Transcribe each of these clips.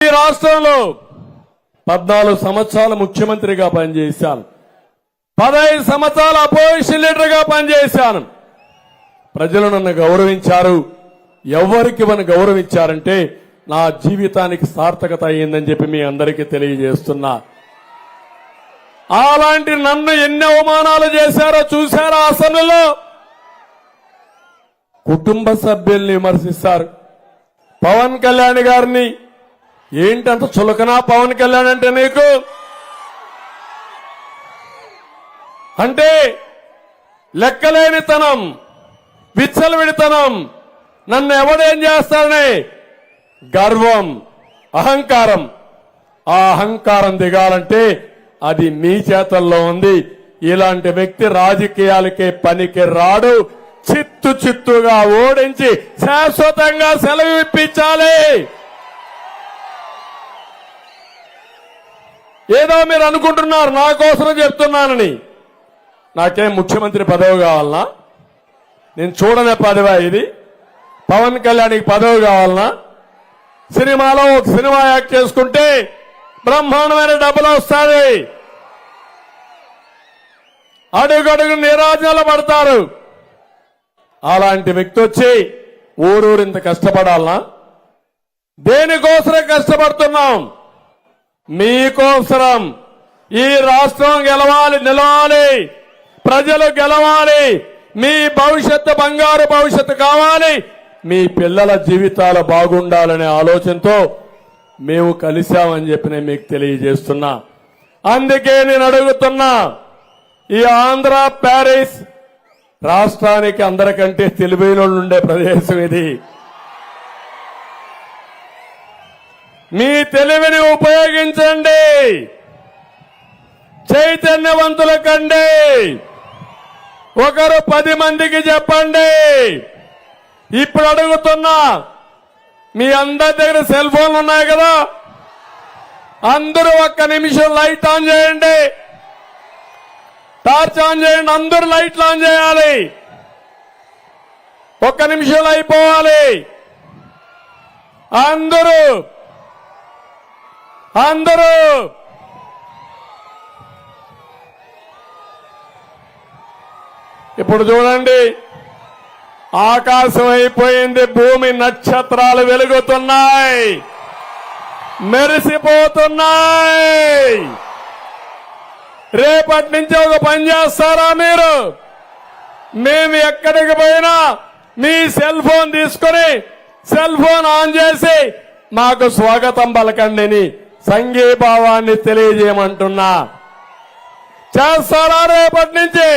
ఈ రాష్ట్రంలో 14 సంవత్సరాలు ముఖ్యమంత్రిగా పనిచేశాను. 15 సంవత్సరాలు అపోజిషన్ లీడర్గా పనిచేశాను. ప్రజలు నన్ను గౌరవించారు. ఎవరికి మనం గౌరవించారంటే నా జీవితానికి సార్థకత అయ్యిందని చెప్పి మీ అందరికీ తెలియజేస్తున్నా. అలాంటి నన్ను ఎన్ని అవమానాలు చేశారో చూశారా? అసెంబ్లీలో కుటుంబ సభ్యుల్ని విమర్శిస్తారు. పవన్ కళ్యాణ్ గారిని ఏంటంత చులకనా పవన్ కళ్యాణ్ అంటే నీకు? అంటే లెక్కలేనితనం, విచ్చలవిడితనం, నన్ను ఎవడేం చేస్తారని గర్వం, అహంకారం. ఆ అహంకారం దిగాలంటే అది మీ చేతల్లో ఉంది. ఇలాంటి వ్యక్తి రాజకీయాలకే పనికి రాడు. చిత్తుగా ఓడించి శాశ్వతంగా సెలవు ఇప్పించాలి. ఏదో మీరు అనుకుంటున్నారు నా కోసం చెప్తున్నానని. నాకేం ముఖ్యమంత్రి పదవి కావాలనా? నేను చూడనే పదవా ఇది? పవన్ కళ్యాణ్కి పదవి కావాలనా? సినిమాలో ఒక సినిమా యాక్ట్ చేసుకుంటే బ్రహ్మాండమైన డబ్బులు వస్తాయి. అడుగడుగు నీరాజనాలు పడతారు. అలాంటి వ్యక్తి వచ్చి ఊరూరింత కష్టపడాలనా? దేనికోసమే కష్టపడుతున్నాం? మీకోసరం. ఈ రాష్ట్రం గెలవాలి, నిలవాలి, ప్రజలు గెలవాలి, మీ భవిష్యత్తు బంగారు భవిష్యత్తు కావాలి, మీ పిల్లల జీవితాలు బాగుండాలనే ఆలోచనతో మేము కలిశామని చెప్పి నేను మీకు తెలియజేస్తున్నా. అందుకే నేను అడుగుతున్నా, ఈ ఆంధ్ర ప్యారిస్ రాష్ట్రానికి అందరికంటే తెలివైన ఉండే ప్రదేశం ఇది. మీ తెలివిని ఉపయోగించండి, చైతన్యవంతుల కండి. ఒకరు 10 మందికి చెప్పండి. ఇప్పుడు అడుగుతున్నా, మీ అందరి దగ్గర సెల్ ఫోన్లు ఉన్నాయి కదా, అందరూ 1 నిమిషం లైట్ ఆన్ చేయండి, టార్చ్ ఆన్ చేయండి. అందరూ లైట్లు ఆన్ చేయాలి. 1 నిమిషంలో అయిపోవాలి. అందరూ ఇప్పుడు చూడండి, ఆకాశం అయిపోయింది, భూమి నక్షత్రాలు వెలుగుతున్నాయి, మెరిసిపోతున్నాయి. రేపటి నుంచి ఒక పని చేస్తారా మీరు? మేము ఎక్కడికి పోయినా మీ సెల్ ఫోన్ తీసుకుని సెల్ ఫోన్ ఆన్ చేసి మాకు స్వాగతం పలకండి అని సంఘీభావాన్ని తెలియజేయమంటున్నా. చేస్తారా? రేపటి నుంచి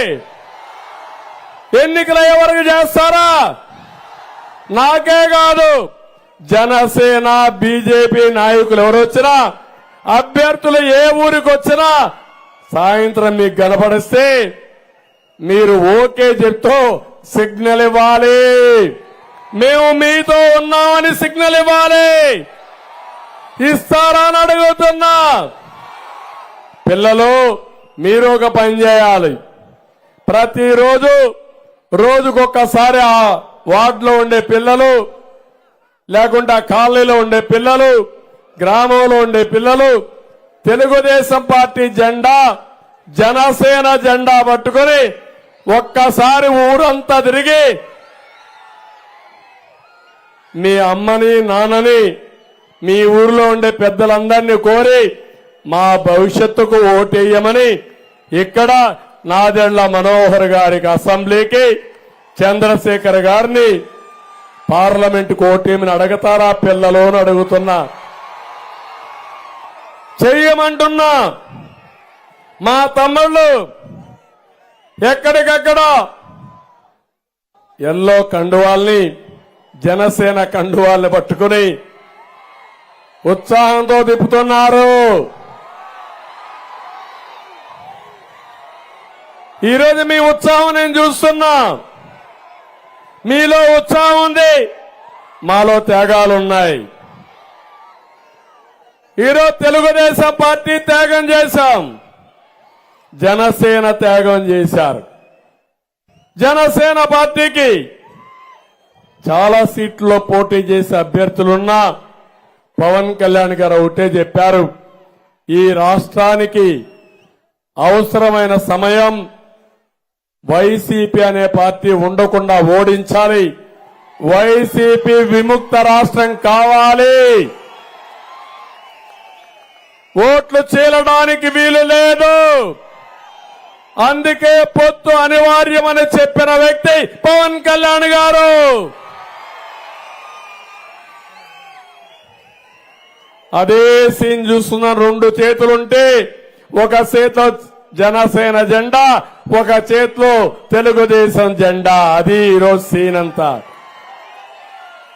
ఎన్నికలయ్యే వరకు చేస్తారా? నాకే కాదు, జనసేన బీజేపీ నాయకులు ఎవరు వచ్చినా, అభ్యర్థులు ఏ ఊరికి వచ్చినా సాయంత్రం మీకు కనపడిస్తే మీరు ఓకే చెప్తూ సిగ్నల్ ఇవ్వాలి. మేము మీతో ఉన్నామని సిగ్నల్ ఇవ్వాలి. ఇస్తారా అని అడుగుతున్నా. పిల్లలు, మీరు ఒక పని చేయాలి. ప్రతిరోజు రోజుకొకసారి ఆ వార్డులో ఉండే పిల్లలు, లేకుంటే ఆ కాలనీలో ఉండే పిల్లలు, గ్రామంలో ఉండే పిల్లలు తెలుగుదేశం పార్టీ జెండా, జనసేన జెండా పట్టుకొని ఒక్కసారి ఊరంతా తిరిగి మీ అమ్మని, నాన్నని, మీ ఊర్లో ఉండే పెద్దలందరినీ కోరి మా భవిష్యత్తుకు ఓటేయమని ఇక్కడ నాదెండ్ల మనోహర్ గారికి అసెంబ్లీకి, చంద్రశేఖర్ గారిని పార్లమెంటుకు ఓటేయమని అడగతారా పిల్లలు అని అడుగుతున్నా. చెయ్యమంటున్నా. మా తమ్ముళ్ళు ఎక్కడికక్కడ ఎల్లో కండువాల్ని, జనసేన కండువాల్ని పట్టుకుని ఉత్సాహంతో తిప్పుతున్నారు. ఈరోజు మీ ఉత్సాహం నేను చూస్తున్నా. మీలో ఉత్సాహం ఉంది, మాలో త్యాగాలున్నాయి. ఈరోజు తెలుగుదేశం పార్టీ త్యాగం చేశాం, జనసేన త్యాగం చేశారు. జనసేన పార్టీకి చాలా సీట్లలో పోటీ చేసే అభ్యర్థులున్నా పవన్ కళ్యాణ్ గారు ఒకటే చెప్పారు, ఈ రాష్ట్రానికి అవసరమైన సమయం వైసీపీ అనే పార్టీ ఉండకుండా ఓడించాలి, వైసీపీ విముక్త రాష్ట్రం కావాలి, ఓట్లు చీలడానికి వీలు లేదు, అందుకే పొత్తు అనివార్యమని చెప్పిన వ్యక్తి పవన్ కళ్యాణ్ గారు. అదే సీన్ చూస్తున్న, రెండు చేతులుంటే ఒక చేతిలో జనసేన జెండా, ఒక చేతిలో తెలుగుదేశం జెండా. అది ఈరోజు సీన్ అంతా.